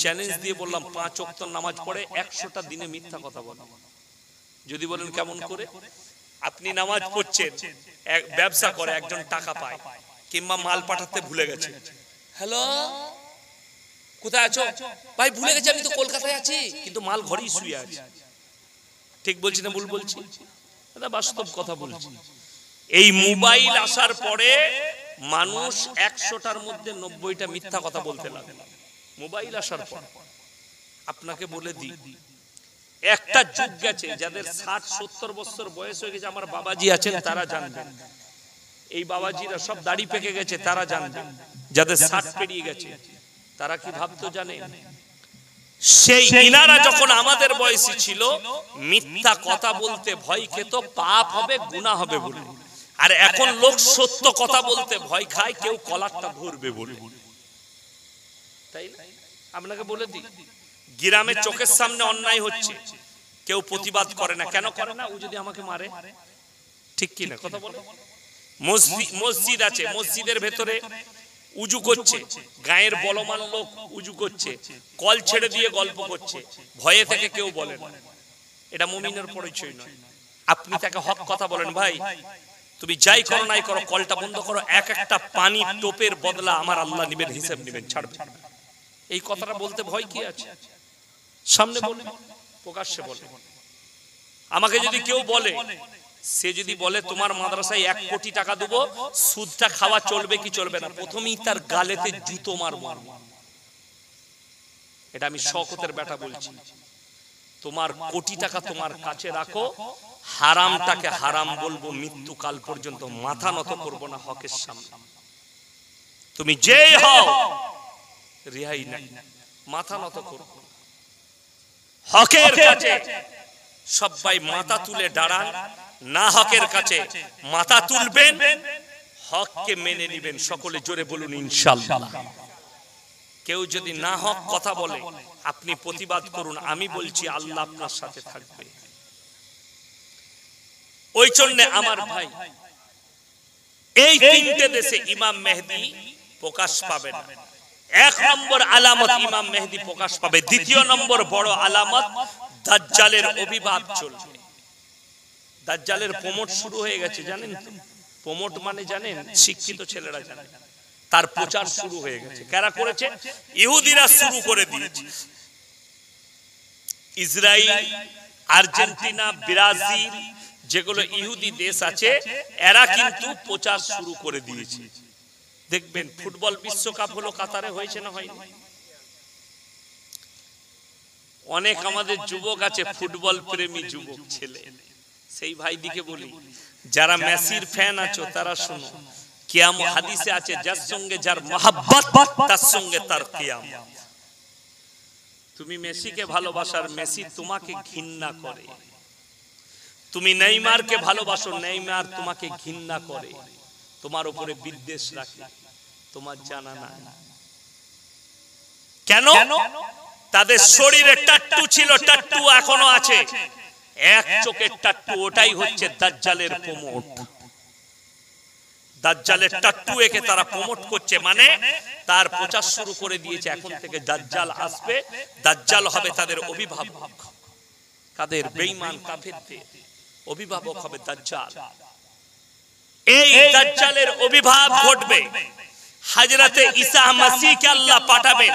Challenge দিয়ে বললাম 5 ওয়াক্ত নামাজ পড়ে 100টা দিনে মিথ্যা কথা বলে। যদি বলেন কেমন করে, আপনি নামাজ পড়ছেন, ব্যবসা করে, একজন টাকা পায় কিংবা মাল পাঠাতে ভুলে গেছে, হ্যালো কোথায় আছো ভাই, ভুলে গেছি আমি তো কলকাতায় আছি, কিন্তু মাল ঘরেই শুয়ে আছে। ঠিক বলছি না ভুল বলছি? এটা বাস্তব কথা বলছি। এই মোবাইল আসার পরে মানুষ 100টার মধ্যে 90টা মিথ্যা কথা বলতে লাগে। মোবাইল আসার পর আপনাকে বলে দিই, একটা যুগ গেছে যাদের 60-70 বছর বয়স হয়ে গেছে, আমার বাবাজি আছেন তারা জানবেন, এই বাবাজিরা সব দাড়ি পেকে গেছে তারা জানবেন, যাদের 60 পেরিয়ে গেছে তারা কি ভাবতো জানেন? সেই ইনারা যখন আমাদের বয়সী ছিল মিথ্যা কথা বলতে ভয় খেত, পাপ হবে গুনাহ হবে বলে। আর এখন লোক সত্য কথা বলতে ভয় খায়, কেউ কলারটা ধরবে বলে। তাই না? আপনাকে বলে দিই, গ্রামে চোখের সামনে অন্যায় হচ্ছে, কেউ প্রতিবাদ করে না। কেন করে না? ও যদি আমাকে মারে। ঠিক কি না কথা বলো? মসজিদ আছে, মসজিদের ভেতরে উজু করছে, গায়ের বলমান লোক উজু করছে, কল ছেড়ে দিয়ে গল্প করছে, ভয়ে থেকে কেউ বলে না। এটা মুমিনের পরিচয় নয়। আপনি তাকে হক কথা বলেন, ভাই তুমি যাই করো নাই করো, কলটা বন্ধ করো, এক একটা পানি টোপের বদলা আমার আল্লাহ নিবেন, হিসাব নিবেন, ছাড়বেন। এই কথাটা বলতে ভয় কি আছে? সামনে বলে, প্রকাশ্যে বলে। আমাকে যদি কেউ বলে, সে যদি বলে তোমার মাদ্রাসায় 1 কোটি টাকা দেবো, সুদটা খাওয়া চলবে কি চলবে না, প্রথমেই তার গালেতে জুতো মারবো। এটা আমি শওকতের বেটা বলছি। তোমার কোটি টাকা তোমার কাছে রাখো, হারামটাকে হারাম বলবো মৃত্যুকাল পর্যন্ত, মাথা নত করবো না হকের সামনে। তুমি যেই হও রেহাই নাই, মাথা নত করবো হকের কাছে। সবাই মাথা তুলে দাঁড়ান, না হকের কাছে মাথা তুলবেন, হককে মেনে নিবেন। সকলে জোরে বলুন ইনশাআল্লাহ। কেউ যদি না হক কথা বলে আপনি প্রতিবাদ করুন, আমি বলছি আল্লাহ আপনার সাথে থাকবে। ওই জন্য আমার ভাই, এই 3টে দেশে ইমাম মেহেদী প্রকাশ পাবে না। 1 নম্বর আলামত ইমাম মেহেদী প্রকাশ পাবে। 2য় নম্বর বড় আলামত, দাজ্জালের অভিভাব চলবে। দাজ্জালের প্রমোট শুরু হয়ে গেছে, জানেন তো? প্রমোট মানে জানেন? শিক্ষিত ছেলেরা জানে। তার প্রচার শুরু হয়ে গেছে। কারা করেছে? ইহুদিরা শুরু করে দিয়েছে। ইসরায়েল, আর্জেন্টিনা, ব্রাজিল, যেগুলো ইহুদি দেশ আছে, এরা কিন্তু প্রচার শুরু করে দিয়েছে। দেখবেন ফুটবল বিশ্বকাপ হলো কাতারে, হয়েছে না হয়নি? অনেক আমাদের যুবক আছে ফুটবল প্রেমী যুবক ছেলে, সেই ভাই দিকে বলি, যারা মেসির ফ্যান আছো তারা শোনো, কিয়ামত হাদিসে আছে, যার সঙ্গে যার মহব্বত তার সঙ্গে তার কিয়ামত। তুমি মেসিকে ভালোবাসার, মেসি তোমাকে ঘৃণা করে। তুমি নেইমারকে ভালোবাসো, নেইমার তোমাকে ঘৃণা করে, তোমার উপরে বিদ্বেষ রাখে, তোমার জানা নাই। কেন? তাদের শরীরে টাট্টু ছিল, টাট্টু এখনো আছে, এক চোখের টাট্টু, ওটাই হচ্ছে দাজ্জালের প্রমোট। দাজ্জালের টাট্টু একে তারা প্রমোট করছে, মানে তার প্রচার শুরু করে দিয়েছে। এখন থেকে দাজ্জাল আসবে, দাজ্জাল হবে তাদের অভিভাবক। কাদের? বেঈমান কাফেরদের অভিভাবক হবে দাজ্জাল। এই দাজ্জালের অভিভাব ঘটবে। হযরতে ঈসা মাসিহকে আল্লাহ পাঠাবেন।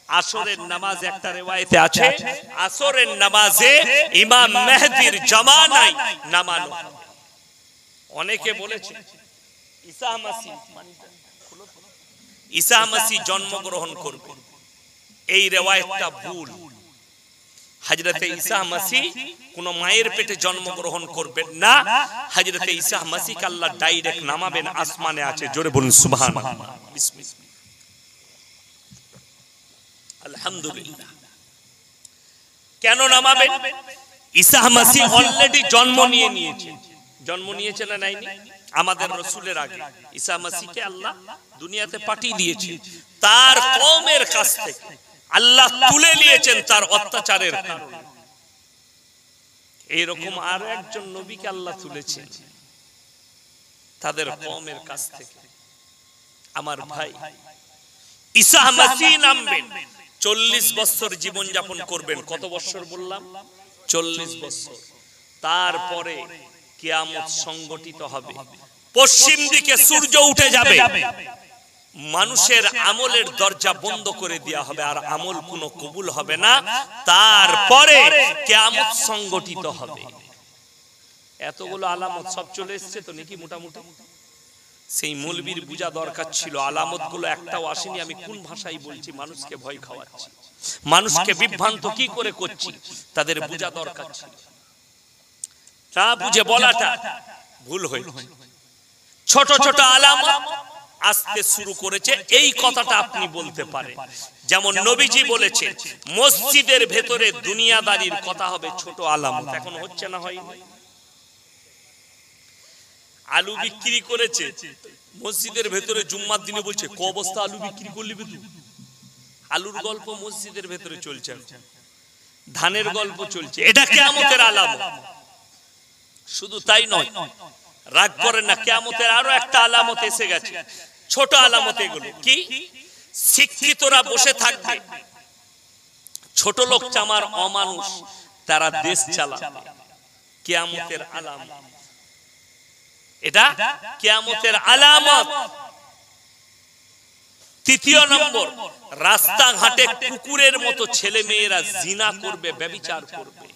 আসরের নামাজ একটা রিওয়ায়েতে আছে, আসরের নামাজে ইমাম মেহেদীর জামানায় নামানো। অনেকে বলেছে ঈসা মাসিহ জন্মগ্রহণ করবে, এই রিওয়ায়েতটা ভুল। হযরতে ঈসা মাসিহ কোন মায়ের পেটে জন্মগ্রহণ করবেন না। হযরতে ঈসা মাসিহকে আল্লাহ ডাইরেক্ট নামাবেন, আসমানে আছে। জোরে বলুন সুবহানাল্লাহ, বিসমিল্লাহ, আলহামদুলিল্লাহ। কেন নামাবেন? ঈসা মাসিহ অলরেডি জন্ম নিয়েছে। জন্ম নিয়েছে না নাইনি? আমাদের রাসূলের আগে ঈসা মাসিহকে আল্লাহ দুনিয়াতে পাঠিয়ে দিয়েছে। তার কওমের কাছ থেকে আল্লাহ তুলে নিয়েছেন তার অত্যাচারের কারণে। এইরকম আর একজন নবীকে আল্লাহ তুলেছেন তাদের কওমের কাছ থেকে। আমার ভাই, ঈসা মাসিহ নামবেন, 40 বছর জীবন যাপন করবেন। কত বছর বললাম? 40 বছর। তারপরে কিয়ামত সংগঠিত হবে, পশ্চিম দিকে সূর্য উঠে যাবে, মানুষের আমলের দরজা বন্ধ করে দেওয়া হবে, আর আমল কোনো কবুল হবে না। তারপরে কিয়ামত সংগঠিত হবে। এতগুলো আলামত সব চলে এসেছে তো নাকি? মোটামুটি সেই মৌলবীর বুঝা দরকার ছিল, আলামত গুলো একটাও আসেনি। আমি কোন ভাষায় বলছি? মানুষকে ভয় খাওয়াচ্ছি, মানুষকে বিভ্রান্ত কি করে করছি, তাদের বুঝা দরকার ছিল। তা বুঝে বলাটা ভুল হয়েছে। ছোট ছোট আলামত আসতে শুরু করেছে, এই কথাটা আপনি বলতে পারেন। যেমন নবীজি বলেছে মসজিদের ভেতরে দুনিয়াদারির কথা হবে ছোট আলামত। এখন হচ্ছে না, হয়নি? আলু বিক্রি করেছে মসজিদের ভেতরে, জুম্মার দিনে বলছে ক বস্তা আলু বিক্রি করলি তুই? আলুর গল্প মসজিদের ভেতরে চলছে, ধানের গল্প চলছে, এটা কিয়ামতের আলামত। শুধু তাই নয়, রাগ করেন না, কিয়ামতের আরো একটা আলামত এসে গেছে। ছোট আলামত এগুলো কি? শিক্ষিতরা বসে থাকবে, ছোট লোক চামার অমানুষ তারা দেশ চালাবে, কিয়ামতের আলামত। এটা কিয়ামতের আলামত। তৃতীয় নম্বর, রাস্তাঘাটে কুকুরের মতো ছেলে মেয়েরা জিনা করবে, ব্যভিচার করবে।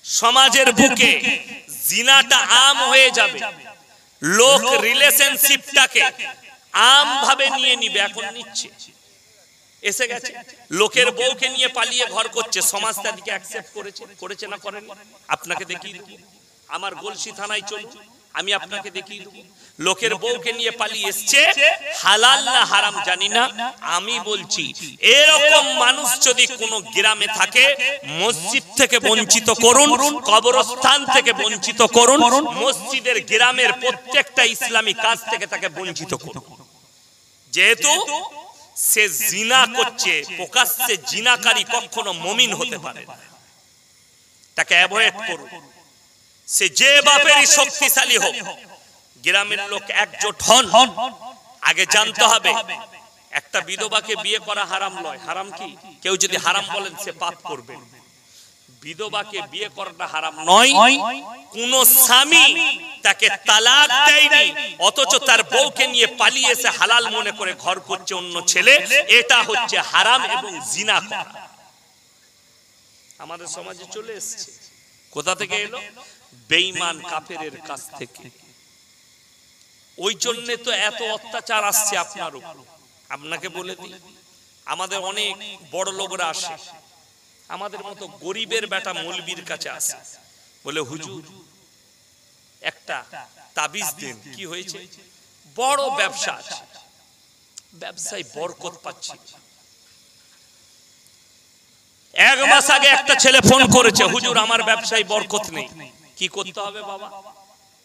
সমাজের বুকে জিনাটা আম হয়ে যাবে, লোক রিলেশনশিপটাকে আম ভাবে নিয়ে নিবে। এখন নিচ্ছে, এসে গেছে। লোকের বউকে নিয়ে পালিয়ে ঘর করছে, সমাজ তাদেরকে অ্যাকসেপ্ট করেছে না করেনি? আপনাকে দেখিয়ে দেব, আমার গলসি থানায় চলুন, আমি আপনাকে দেখিয়ে দেব। লোকের বউকে নিয়ে পালিয়ে এসছে, হালাল না হারাম জানি না, আমি বলছি এরকম মানুষ যদি কোনো গ্রামে থাকে, মসজিদ থেকে বঞ্চিত করুন, কবরস্থান থেকে বঞ্চিত করুন, মসজিদের গ্রামের প্রত্যেকটা ইসলামী কাজ থেকে তাকে বঞ্চিত করুন। যেহেতু সে জিনা করছে, প্রকাশ্যে জিনাকারী কখনো মুমিন হতে পারে না, তাকে অ্যাভয়েড করুন। সে যে বাপেরই শক্তিশালী হোক, গ্রামের লোক একজোট হন। আগে জানতে হবে একটা বিধবাকে বিয়ে করা হারাম নয়। হারাম কি? কেউ যদি হারাম বলেন সে পাপ করবে। বিধবাকে বিয়ে করাটা হারাম নয়। কোন স্বামী তাকে তালাক দেয়নি, অথচ তার বউকে নিয়ে পালিয়ে এসে হালাল মনে করে ঘর করছে অন্য ছেলে, এটা হচ্ছে হারাম এবং জিনা করা। আমাদের সমাজে চলে এসেছে। কোথা থেকে এলো? বেঈমান কাফেরের কাছ থেকে। ওই জন্য তো এত অত্যাচার আসছে আপনার উপর। আপনাকে বলে দিই, আমাদের অনেক বড় লোকরা আসে, আমাদের মতো গরিবের বেটা মৌলবীর কাছে আসে, বলে হুজুর একটা তাবিজ দেন। কি হয়েছে? বড় ব্যবসা আছে, ব্যবসায় বরকত পাচ্ছি। এক মাস আগে একটা ছেলে ফোন করেছে, হুজুর আমার ব্যবসায় বরকত নেই, কি করতে হবে বাবা?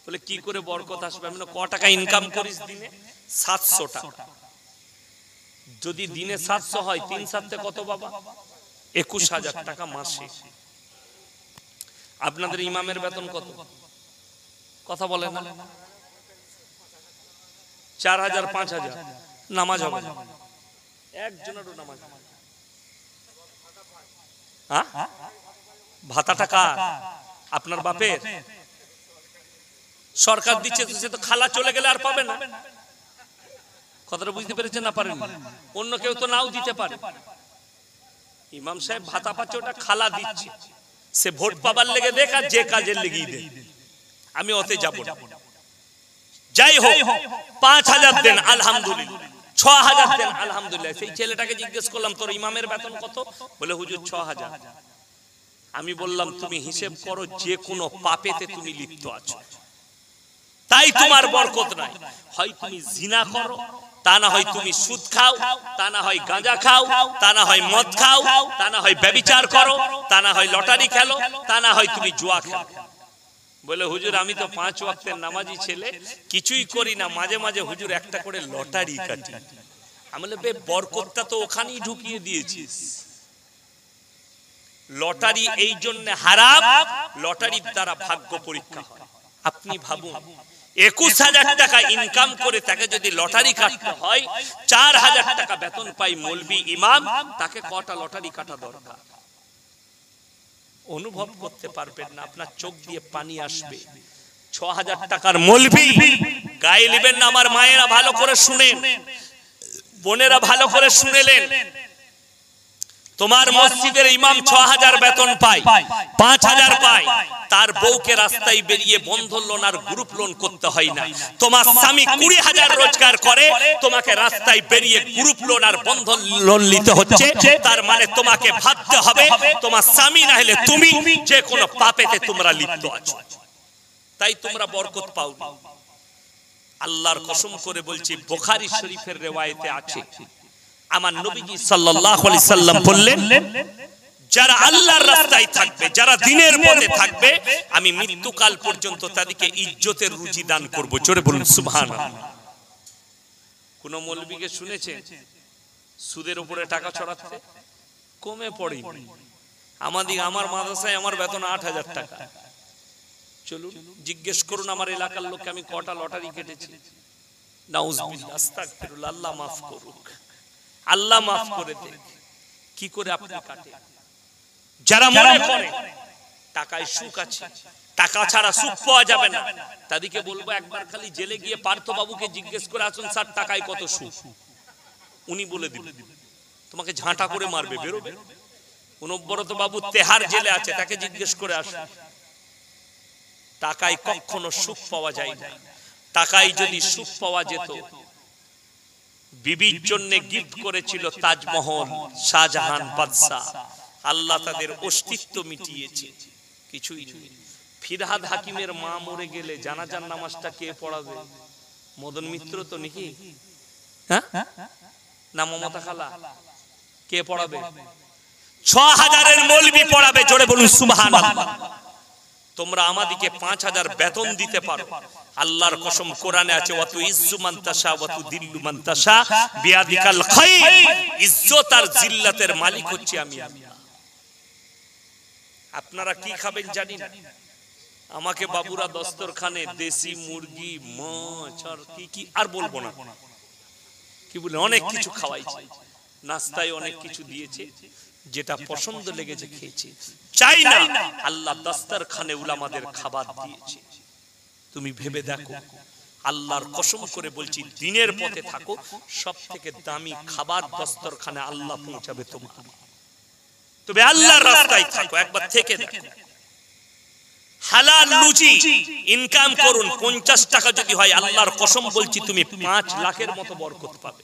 বলে কি করে বরকত আসবে? আমি ক টাকা ইনকাম করিস দিনে? 700 টাকা। যদি দিনে 700 হয়, 3 7 কত বাবা? 21,000 টাকা মাসে। আপনাদের ইমামের বেতন কত? কথা বলে না? 4,000 5,000। নামাজ হবে না, একজনেরও নামাজ হবে না। ভাতা টাকা আপনার বাপের? সরকার দিচ্ছে, সে তো খালা চলে গেলে আর পাবে না। কথাটা বুঝতে পেরেছেন না? পারেন? অন্য কেউ তো নাও দিতে পারে। ইমাম সাহেব ভাতা পাচ্ছে, ওটা খালা দিচ্ছে। সে ভোট পাবার লেগে দেখ, আর যে কাজের লেগেই দেখ। আমি ওতে যাব না। যাই হোক, 5,000 দেন আলহামদুলিল্লাহ, 6,000 দেন আলহামদুলিল্লাহ। সেই ছেলেটাকে জিজ্ঞেস করলাম তোর ইমামের বেতন কত? বলে হুজুর 6,000। আমি বললাম তুমি হিসেব করো, যে কোনো পাপেতে তুমি লিপ্ত আছো, তাই তোমার বরকত নাই। হয় তুমি জিনা করো, তা না হয় তুমি সুদ খাও, তা না হয় গাঁজা খাও, তা না হয় মদ খাও, তা না হয় ব্যভিচার করো, তা না হয় লটারি খেলো, তা না হয় তুমি জুয়া খেলো। বলে হুজুর আমি তো 5 ওয়াক্তের নামাজি ছেলে, কিছুই করি না, মাঝে মাঝে হুজুর একটা করে লটারি কাটি। আমি বলে বে বরকতটা তো ওখানেই ঢুকিয়ে দিয়েছিস। লটারি এই জন্য হারাম, লটারির দ্বারা ভাগ্য পরীক্ষা হয়। আপনি ভাবুন, 21,000 টাকা ইনকাম করে তাকে যদি লটারি কাটতে হয়, 4,000 টাকা বেতন পাই মৌলবি ইমাম, তাকে কটা লটারি কাটা দরকার? অনুভব করতে পারবেন না, আপনার চোখ দিয়ে পানি আসবে। 6,000 টাকার মৌলবি গায়ে নেবেন না। আমার মায়েরা ভালো করে শুনেন, বোনেরা ভালো করে শুনেলেন, তোমার মসজিদের ইমাম 6,000 বেতন পায়, 5,000 পায়, তার বউকে রাস্তায় বেরিয়ে বন্ধন লোন আর গ্রুপ লোন করতে হয় না। তোমার স্বামী 20,000 রোজগার করে, তোমাকে রাস্তায় বেরিয়ে গ্রুপ লোন আর বন্ধন লোন নিতে হচ্ছে। তার মানে তোমাকে ভাবতে হবে তোমার স্বামী না হলে তুমি যে কোনো পাপেতে তোমরা লিপ্ত আছো, তাই তোমরা বরকত পাও। আল্লাহর কসম করে বলছি, বুখারী শরীফের রিওয়ায়েতে আছে, আমার নবীজি সাল্লাল্লাহু আলাইহি সাল্লাম বললেন, যারা আল্লাহর রাস্তায় থাকবে, যারা দ্বীনের পথে থাকবে, আমি মৃত্যুকাল পর্যন্ত তাদেরকে ইজ্জতের রুজি দান করব। জোরে বলুন সুবহানাল্লাহ। কোন মৌলবীকে শুনেছেন সুদের উপরে টাকা ছড়াতে? কমে পড়ি। আমার মাদ্রাসায় আমার বেতন 8,000 টাকা। চলুন জিজ্ঞেস করুন আমার এলাকার লোককে আমি কটা লটারি কেটেছি। নাউজুবিল্লাহ, আস্তাগফিরুল্লাহ, আল্লাহ মাফ করুক, আল্লাহ মাফ করে দেন। কি করে আপনি কাটে? যারা মনে করে টাকায় সুখ আছে, টাকা ছাড়া সুখ পাওয়া যাবে না, তাদেরকে বলবো একবার খালি জেলে গিয়ে পার্থ বাবুকে জিজ্ঞেস করে আসুন, স্যার টাকায় কত সুখ? উনি বলে দিবেন, তোমাকে ঝাঁটা করে মারবে, বেরোবে। অনুব্রত বাবু তেহার জেলে আছে, তাকে জিজ্ঞেস করে আসুন। টাকায় কখনো সুখ পাওয়া যায় না। টাকায় যদি সুখ পাওয়া যেত, বিবির জন্য গিফট করেছিল তাজমহল শাহজাহান বাদশা, আল্লাহ তাদের অস্তিত্ব মিটিয়েছে, কিছুই নেই। ফিরহাদ হাকিমের মা মরে গেলে জানাজার নামাজটা কে পড়াবে? মদন মিত্র তো নাকি, হ্যাঁ না মমতা খালা? কে পড়াবে? 6,000-এর মৌলবি পড়াবে। জোরে বলুন সুবহানাল্লাহ। তোমরা আমাদেরকে 5,000 বেতন দিতে পারো, আল্লাহর কসম কোরআনে আছে, ওয়াতু ইজ্জু মান তাশা ওয়াতু দিল্লু মান তাশা বিয়াদিকাল খায়র। ইজ্জত আর জিল্লাতের মালিক হচ্ছে আমি আল্লাহ। আপনারা কি খাবেন জানি না, আমাকে বাবুরা দস্তরখানে দেশি মুরগি, মাছ আর কি আর বলবো না, কি বলে অনেক কিছু খাওয়াইছে, নাস্তায় অনেক কিছু দিয়েছে, যেটা পছন্দ লেগেছে খেয়েছে। চাই না, আল্লাহ দস্তরখানে উলামাদের খাবার দিয়েছে। তুমি ভেবে দেখো, আল্লাহর কসম করে বলছি, দ্বীনের পথে থাকো, সব থেকে দামি খাবার দস্তরখানে আল্লাহ পৌঁছাবে তোমার। তবে আল্লাহর রাস্তায় থাকো, একবার থেকে দেখো। হালাল রুজি ইনকাম করুন, 50 টাকা যদি হয়, আল্লাহর কসম বলছি তুমি 5 লাখের মতো বরকত পাবে।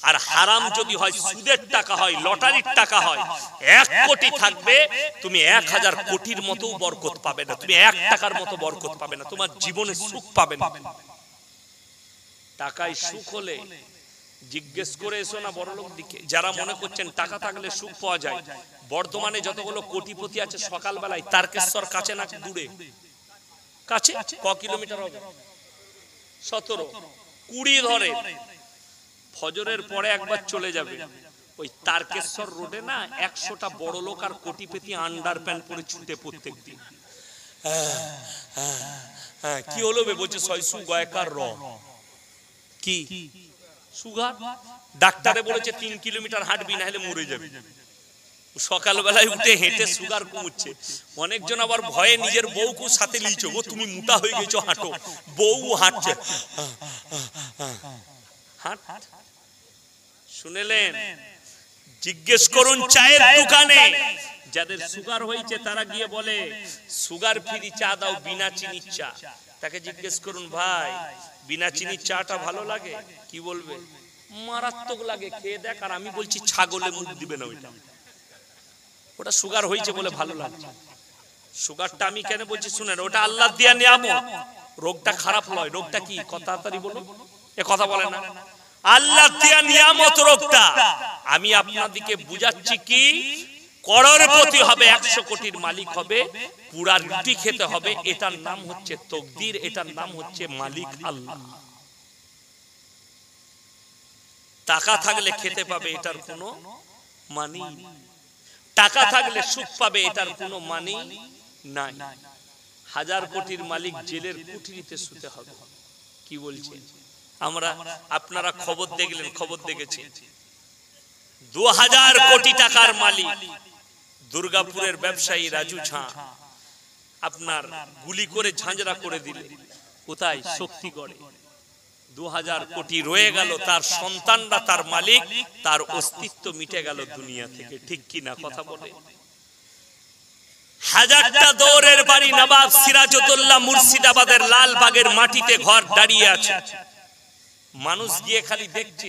আর হারাম যদি হয়, সুদের টাকা হয়, লটারির টাকা হয়, 1 কোটি থাকবে, তুমি 1,000 কোটির মতো বরকত পাবে না, তুমি 1 টাকার মতো বরকত পাবে না, তোমার জীবনে সুখ পাবে না। টাকায় সুখ হলে জিজ্ঞেস করে এসো না বড়লোক দিকে, যারা মনে করছেন টাকা থাকলে সুখ পাওয়া যায়। বর্তমানে যতগুলো কোটিপতি আছে, সকালবেলায় তারকেশ্বর কাছে না দূরে? কাছে ক কিলোমিটার হবে? 17, 20 ধরে। ফজরের পরে একবার চলে যাবে, ওই তারকেশ্বর রোডে না 100টা বড় লোক আর কোটিপতি আন্ডার প্যান্ট পরে ছুটে প্রত্যেক দিন। কি হলো বে? বলছে সয়সু গয়কার র। কি সুগার? ডাক্তারে বলেছে 3 কিলোমিটার হাঁটবি, না হলে মরে যাবে। সকালবেলায় উঠে হেঁটে সুগার কমছে। অনেকজন আবার ভয়ে নিজের বউকে সাথে লিচো, ও তুমি মোটা হয়ে গেছো, হাঁটো। বউ হাঁটছে, হাঁট। শুনেলেন? জিজ্ঞেস করুন চায়ের দোকানে যাদের সুগার হয়েছে, তারা গিয়ে বলে সুগার ফ্রি চা দাও, বিনা চিনির চা। তাকে জিজ্ঞেস করুন, ভাই বিনা চিনির চাটা ভালো লাগে? কি বলবে? মারাত্মক লাগে, খেয়ে দেখ। আর আমি বলছি ছাগলে মুখ দিবে না, ওটা সুগার হয়েছে বলে ভালো লাগছে। সুগারটা আমি কেন বলছি শুনেন, ওটা আল্লাহ দিয়া নিয়ামত। রোগটা খারাপ নয়। রোগটা কি? তাড়াতাড়ি বলুন, এ কথা বলে না। আল্লাহ দিয়া নিয়ামত রোগটা। আমি আপনাদেরকে বুঝাচ্ছি কি, করোড়পতি হবে, 100 কোটির মালিক হবে, পুরা রুটি খেতে হবে। এটার নাম হচ্ছে তকদির, এটার নাম হচ্ছে মালিক আল্লাহ। টাকা থাকলে খেতে পাবে, এটার কোনো মানি। টাকা থাকলে সুখ পাবে, এটার কোনো মানি নাই। 1000 কোটির মালিক জেলের কুঠরিতে শুতে হবে। কি বলছেন? আমরা আপনারা খবর দেখলেন, খবর দেখেছেন 2000 কোটি টাকার মালিক দুর্গাপুরের ব্যবসায়ী রাজু ঝা আপনার গুলি করে ঝাঁঝরা করে দিলে। কোথায়? শক্তিগড়ে। 2000 কোটি রয়ে গেল, তার সন্তানরা তার মালিক, তার অস্তিত্ব মিটে গেল দুনিয়া থেকে। ঠিক কি না কথা বলে? হাজারটা দৌড়ের বাড়ি নবাব সিরাজউদ্দৌলা মুর্শিদাবাদের লালবাগের মাটিতে ঘর দাঁড়িয়ে আছে। মানুষ গিয়ে খালি দেখছে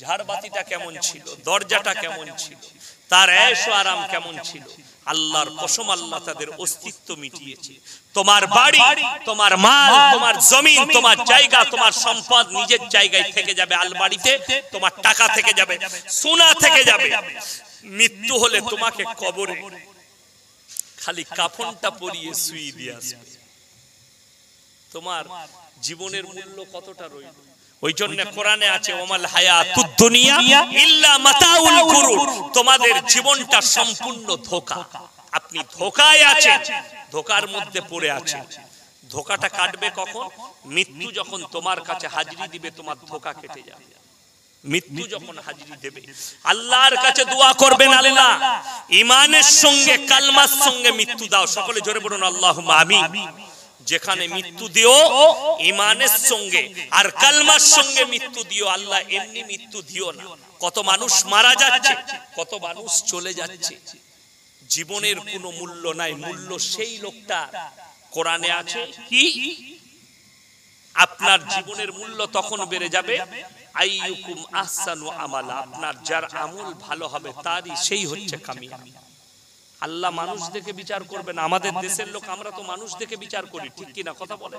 ঝাড়বাতিটা কেমন ছিল, দরজাটা কেমন ছিল, তার ऐश ও আরাম কেমন ছিল। আল্লাহর কসম, আল্লাহ তাদের অস্তিত্ব মিটিয়েছে। তোমার বাড়ি, তোমার মাল, তোমার জমিন, তোমার জায়গা, তোমার সম্পদ নিজের জায়গায় থেকে যাবে আলমারিতে, তোমার টাকা থেকে যাবে, সোনা থেকে যাবে। মৃত্যু হলে তোমাকে কবরে খালি কাফনটা পরিয়ে শুইয়ে দিয়ে আসবে। তোমার জীবনের মূল্য কতটা রইল? ওই জন্য কোরআনে আছে ওমাল হায়াতুদ দুনিয়া ইল্লা মাতাউল গুরুর। তোমাদের জীবনটা সম্পূর্ণ ধোঁকা। আপনি ধোঁকায় আছেন, ধোঁকার মধ্যে পড়ে আছেন। ধোঁকাটা কাটবে কখন? মৃত্যু যখন তোমার কাছে হাজিরি দিবে, তোমার ধোঁকা কেটে যাবে। মৃত্যু যখন হাজিরি দেবে, আল্লাহর কাছে দোয়া করবেন, আল্লাহ ঈমানের সঙ্গে কালমার সঙ্গে মৃত্যু দাও। সকলে জোরে বলুন আল্লাহুম্মা আমিন। যেখানে মৃত্যু দিও ঈমানের সঙ্গে আর কালমার সঙ্গে মৃত্যু দিও, আল্লাহ এমনি মৃত্যু দিও না। কত মানুষ মারা যাচ্ছে, কত মানুষ চলে যাচ্ছে, জীবনের কোনো মূল্য নাই। মূল্য সেই লোকটা, কোরআনে আছে কি আপনার জীবনের মূল্য তখন বেড়ে যাবে আইয়ুকুম আহসানু আমালা। আপনার যার আমল ভালো হবে তারই সেই হচ্ছে কামিয়াব। আল্লাহ মানুষ দেখে বিচার করবে না। আমাদের দেশের লোক, আমরা তো মানুষ দেখে বিচার করি। ঠিক কি না কথা বলে?